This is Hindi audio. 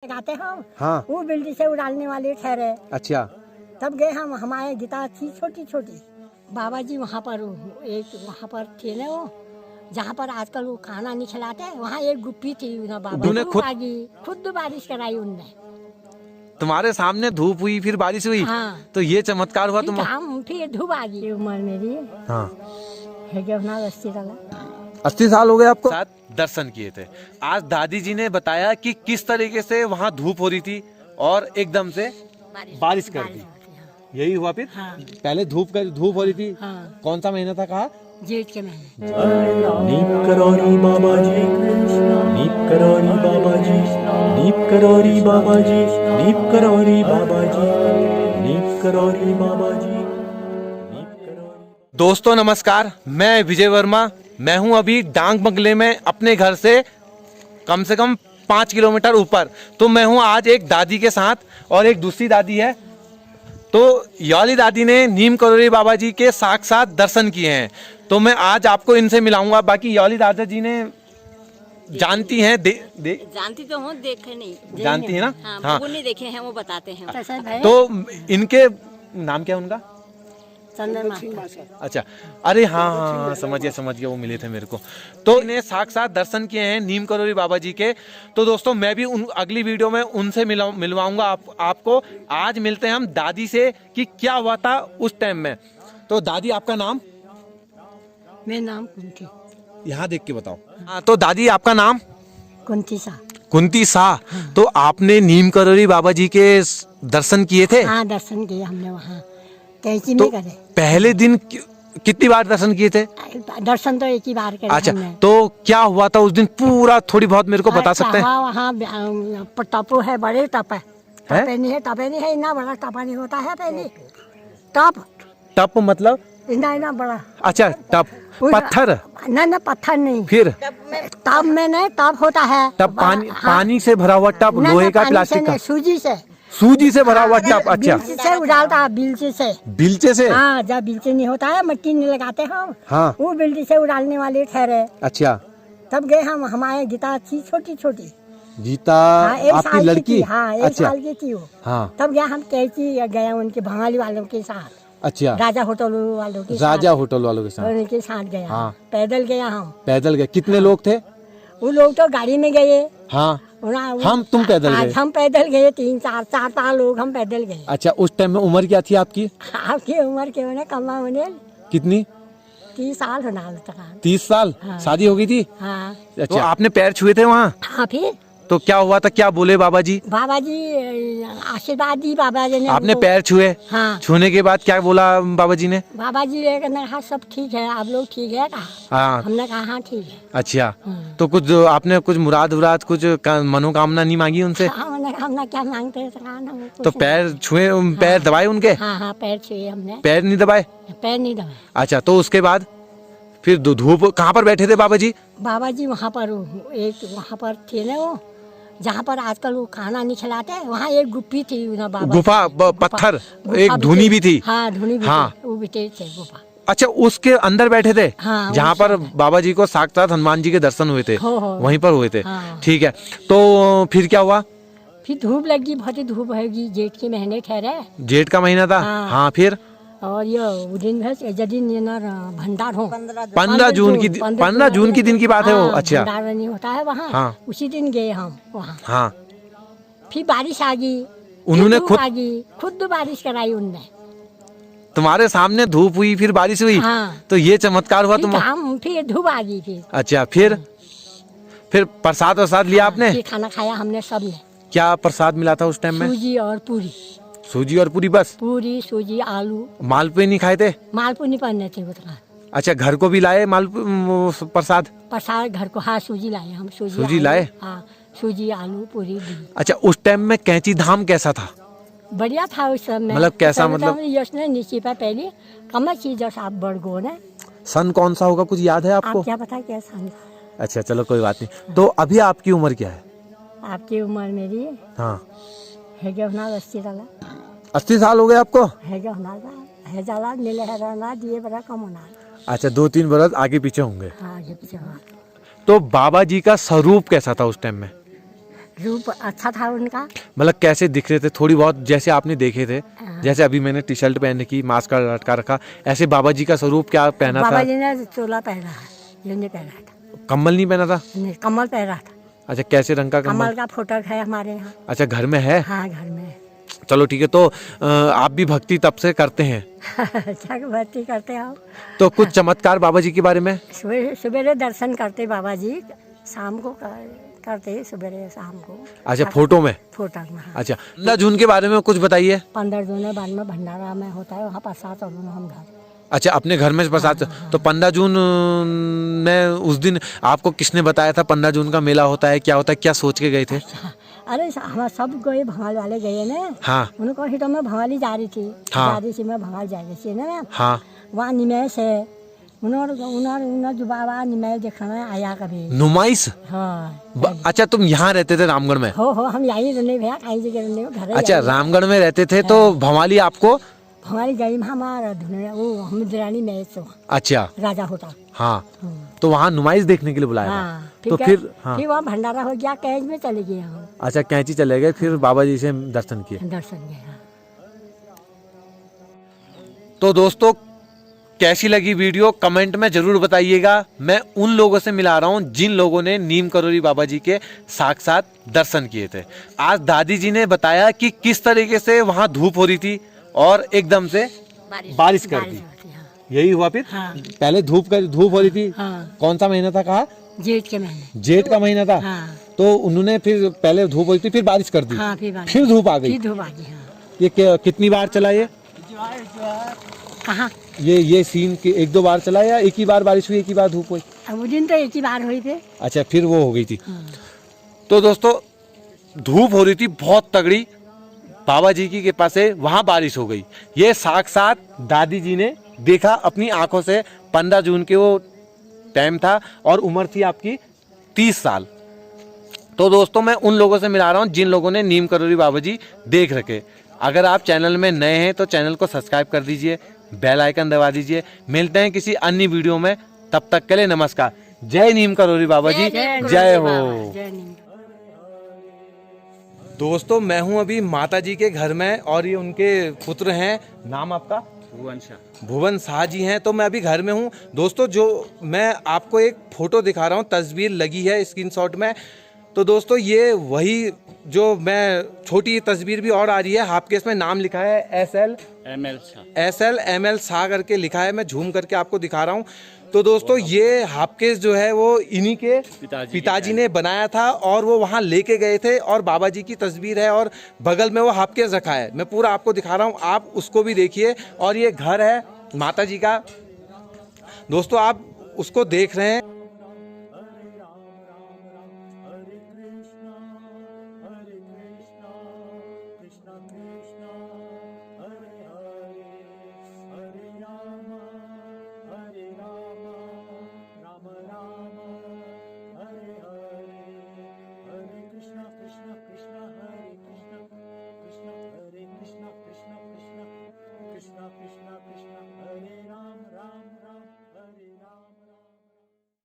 लगाते हम। हाँ। वो बिल्डिंग से उड़ालने वाले ठहरे। अच्छा। तब गए हम, हमारे गीता थी छोटी छोटी। बाबा जी वहाँ पर एक वहाँ पर थे ना, वो जहाँ पर आजकल वो खाना नहीं खिलाते, वहाँ एक गुप्पी थी ना बाबा। तूने खुद बारिश कराई उनने। तुम्हारे सामने धूप हुई फिर बारिश हुई। हाँ। तो ये चमत्कार हुआ तुम। हम फिर धूप आ गई। उम्र मेरी हाँ है क्या ना 80 साल हो गए आपको। साथ दर्शन किए थे। आज दादी जी ने बताया कि किस तरीके से वहाँ धूप हो रही थी और एकदम से बारिश कर दी। यही हुआ फिर। हाँ। पहले धूप हो रही थी। हाँ। कौन सा महीना था कहा? जेठ के महीने। नीप करोरी बाबा जी, नीप करोरी बाबा जी, नीप करोरी बाबा जी, नीप करोरी बाबा जी, नीप करोरी बाबा जी, नीप करोरी। दोस्तों नमस्कार, मैं विजय वर्मा। मैं हूं अभी डांग बंगले में अपने घर से कम 5 किलोमीटर ऊपर। तो मैं हूं आज एक दादी के साथ और एक दूसरी दादी है। तो ये वाली दादी ने नीम करोरी बाबा जी के साक्षात दर्शन किए हैं। तो मैं आज आपको इनसे मिलाऊंगा। बाकी ये वाली दादा जी ने जानती हैं जानती तो हूँ, देखे नहीं। जानती है ना। हाँ, वो नहीं देखे हैं, वो बताते हैं। तो इनके नाम क्या है उनका? चंद्रमा। अच्छा, अरे हाँ हाँ हाँ, समझ गया, वो मिले थे मेरे को। तो इन्हें साक्षात दर्शन किए हैं नीम करोरी बाबा जी के। तो दोस्तों मैं भी अगली वीडियो में उनसे मिलवाऊंगा आपको। आज मिलते हैं हम दादी से कि क्या हुआ था उस टाइम में। तो दादी आपका नाम? मेरा नाम कुंती। यहाँ देख के बताओ। हाँ, तो दादी आपका नाम? कुंती सा। कुंती शाह। तो आपने नीम करोरी बाबा जी के दर्शन किए थे? हाँ, दर्शन किए हमने वहाँ कैंची तो में करे। पहले दिन कितनी बार दर्शन किए थे? दर्शन तो एक ही बार करे। अच्छा, हमने। तो क्या हुआ था उस दिन पूरा थोड़ी बहुत मेरे को बता सकते हैं? वहाँ टप है, बड़े टप है। टपे नहीं है, इतना बड़ा टपा नहीं होता है पहले। टप मतलब? इतना बड़ा। अच्छा, टप पत्थर? ना पत्थर नहीं। फिर टब में नहीं, टब होता है। टब पानी से भरा हुआ टब, लोहे का, प्लास्टिक का? सूजी से भरा हुआ टब। अच्छा, बिल्चे से उड़ालता, बिल्चे से। हाँ, जब बिल्चे नहीं होता है, मिट्टी नहीं लगाते हम। हाँ। वो बिल्चे से उड़ालने वाले ठहरे। अच्छा। तब गए हम, हमारे गीता थी छोटी छोटी। गीता? हाँ, आपकी लड़की? हाँ, 1 साल की थी वो। हाँ। तब गया हम कैची गए उनके बंगाली वालों के साथ। अच्छा, राजा होटल वालों के साथ उनके साथ गया। हाँ। पैदल गया हम। पैदल गए? कितने लोग थे? वो लोग तो गाड़ी में गए। हाँ। तुम पैदल गए? हम पैदल गए, 3-4 लोग हम पैदल गए। अच्छा, उस टाइम में उम्र क्या थी आपकी? आपकी उम्र के होने कम होने कितनी? 30 साल होना। 30 साल। हाँ। शादी हो गई थी? हाँ। अच्छा, तो आपने पैर छुए थे वहाँ? हाँ। फिर तो क्या हुआ था, क्या बोले बाबा जी? बाबा जी आशीर्वाद दी बाबा जी ने। आपने पैर छुए? हाँ। छूने के बाद क्या बोला बाबा जी ने? बाबा जी ने कहा सब ठीक है, आप लोग ठीक है कहा। हाँ। हमने कहा हाँ ठीक है। अच्छा, तो कुछ आपने कुछ मुराद कुछ मनोकामना नहीं मांगी उनसे? हमने क्या मांगते हैं? तो पैर छुए, पैर दबाए उनके? हाँ, पैर छुए हमने। पैर नहीं दबाए? पैर नहीं दबाए। अच्छा, तो उसके बाद फिर धूप कहाँ पर बैठे थे बाबा जी? बाबा जी वहाँ पर थे ना, वो जहाँ पर आजकल वो खाना नहीं खिलाते, वहाँ एक गुप्पी थी ना बाबा। गुफा पत्थर, एक धुनी भी थी। हाँ, धुनी भी हाँ। थी, वो भी थे गुफा। अच्छा, उसके अंदर बैठे थे? हाँ, जहाँ पर बाबा जी को साक्षात हनुमान जी के दर्शन हुए थे? वहीं पर हुए थे। हाँ। ठीक है, तो फिर क्या हुआ? फिर धूप लगी, बहुत ही धूप होगी। जेठ के महीने ठहरे। जेठ का महीना था। हाँ। हाँ, फिर और ये दिन भंडार हो 15 जून की दिन की बात है वो। अच्छा, भंडार नहीं होता है वहाँ। हाँ। उसी दिन गए हम वहाँ। हाँ। फिर बारिश आ गई। उन्होंने खुद बारिश कराई उनने। तुम्हारे सामने धूप हुई फिर बारिश हुई। हाँ। तो ये चमत्कार हुआ तुम। फिर धूप आ गई। फिर अच्छा, फिर प्रसाद लिया आपने? फिर खाना खाया हमने सबने। क्या प्रसाद मिला था उस टाइम में? सूजी और पूरी। सूजी और पूरी बस? पूरी, सूजी, आलू। मालपुए नहीं खाए थे? मालपुए नहीं पहनने थे उतना। अच्छा, घर को भी लाए प्रसाद घर को? हाँ, सूजी लाए हम। सूजी लाए? हाँ, सूजी, आलू, पूरी दी। अच्छा, उस टाइम में कैंची धाम कैसा था? बढ़िया था उस समय। मतलब कैसा? मतलब योजना नीचे पर पहले कम चीज आप बड़गो ने। सन कौन सा होगा, कुछ याद है आपको? आप क्या पता क्या सन? अच्छा, चलो कोई बात नहीं। तो अभी आपकी उम्र क्या है? आपकी उम्र मेरी हाँ है क्या होना 80 साल हो गए आपको? है क्या होना है जाला नीले है दिए बड़ा कम होना। अच्छा, 2-3 बरस आगे पीछे होंगे। हाँ, आगे पीछे। तो बाबा जी का स्वरूप कैसा था उस टाइम में? रूप अच्छा था उनका। मतलब कैसे दिख रहे थे, थोड़ी बहुत जैसे आपने देखे थे, हाँ। जैसे अभी मैंने टी शर्ट पहन रखी, मास्क लटका रखा, ऐसे बाबा जी का स्वरूप क्या पहना बाबा था? जी ने चोला पहना है, ये नहीं पहना था, कम्बल नहीं पहना था? नहीं कमल पहना था। अच्छा, कैसे रंग का कम्बल? कमल का फोटो है हमारे यहाँ। अच्छा, घर में है? हाँ घर में। चलो ठीक है। तो आप भी भक्ति तब से करते हैं? अच्छा भक्ति करते हो। तो कुछ चमत्कार बाबा जी के बारे में? सवेरे दर्शन करते बाबा जी, शाम को करते सवेरे शाम को। अच्छा, फोटो में? फोटो में हाँ। अच्छा, 15 जून के बारे में कुछ बताइए। 15 जून में बाद में भंडारा में होता है, वहाँ प्रसाद और हम घर। अच्छा, अपने घर में प्रसाद। तो 15 जून में उस दिन आपको किसने बताया था 15 जून का मेला होता है, क्या होता है, क्या सोच के गए थे? अरे हम सब गए, भंगाल वाले गए ना। हाँ उनको हिटो में भंगाली जा रही थी। हाँ। जा रही थी, मैं भंगाल जा रही थी ना। हाँ। वहाँ निमेश है, उन्होंने जो बाबा निमेश देखने आया कभी। नुमाइश? हाँ। अच्छा, तुम यहाँ रहते थे रामगढ़ में? हो हम यहीं रहने भैया, कहीं जगह रहने घर। अच्छा, रामगढ़ में रहते थे तो भवाली आपको? हमारी गई में हमारा वो हम दरानी में से अच्छा, राजा होता। हाँ। तो वहाँ नुमाइश देखने के लिए बुलाया हाँ, था? तो ठीक है। फिर हाँ। फिर वहाँ भंडारा हो गया, कैज में चले गए हम। अच्छा, कैंची चले गए, फिर बाबा जी से दर्शन किए। दर्शन गए हाँ। तो दोस्तों, कैसी लगी वीडियो कमेंट में जरूर बताइएगा। मैं उन लोगों से मिला रहा हूँ जिन लोगों ने नीम करोली बाबा जी के साक्षात दर्शन किए थे। आज दादी जी ने बताया कि किस तरीके से वहाँ धूप हो रही थी और एकदम से बारिश कर दी। होती, हाँ। यही हुआ फिर? हाँ। पहले धूप हो रही थी। हाँ। कौन सा महीना था कहा? जेठ के महीने। जेठ का महीना था। हाँ। तो उन्होंने फिर पहले धूप हो रही थी, फिर बारिश कर दी। हाँ, फिर बारिश। फिर धूप आ गई। फिर धूप आ गई हाँ। ये कितनी बार चला ये? कहाँ? ये सीन एक दो बार चला या एक ही बार बारिश हुई, एक ही बार धूप हुई? अब उस दिन तो एक ही बार हुई थी। अच्छा, फिर वो हो गई थी। हाँ। तो दोस्तों, धूप हो रही थी बहुत तगड़ी, बाबा जी की कृपा से वहां बारिश हो गई। ये साक्षात दादी जी ने देखा अपनी आंखों से। 15 जून के वो टाइम था और उम्र थी आपकी 30 साल। तो दोस्तों, मैं उन लोगों से मिला रहा हूँ जिन लोगों ने नीम करोली बाबा जी देख रखे। अगर आप चैनल में नए हैं तो चैनल को सब्सक्राइब कर दीजिए, बेल आइकन दबा दीजिए। मिलते हैं किसी अन्य वीडियो में, तब तक के लिए नमस्कार। जय नीम करोली बाबा जी, जय हो। जय नीम। दोस्तों, मैं हूं अभी माता जी के घर में और ये उनके पुत्र हैं। नाम आपका? भुवन शाह जी हैं। तो मैं अभी घर में हूं। दोस्तों, जो मैं आपको एक फोटो दिखा रहा हूं, तस्वीर लगी है स्क्रीनशॉट में। तो दोस्तों, ये वही जो मैं छोटी तस्वीर भी और आ रही है, हाफ केस में नाम लिखा है SL शाह करके लिखा है। मैं झूम करके आपको दिखा रहा हूँ। तो दोस्तों, ये हाफ केस जो है वो इन्हीं के पिताजी ने बनाया था और वो वहाँ लेके गए थे और बाबा जी की तस्वीर है और बगल में वो हाफ केस रखा है। मैं पूरा आपको दिखा रहा हूँ, आप उसको भी देखिए। और ये घर है माता जी का। दोस्तों, आप उसको देख रहे हैं।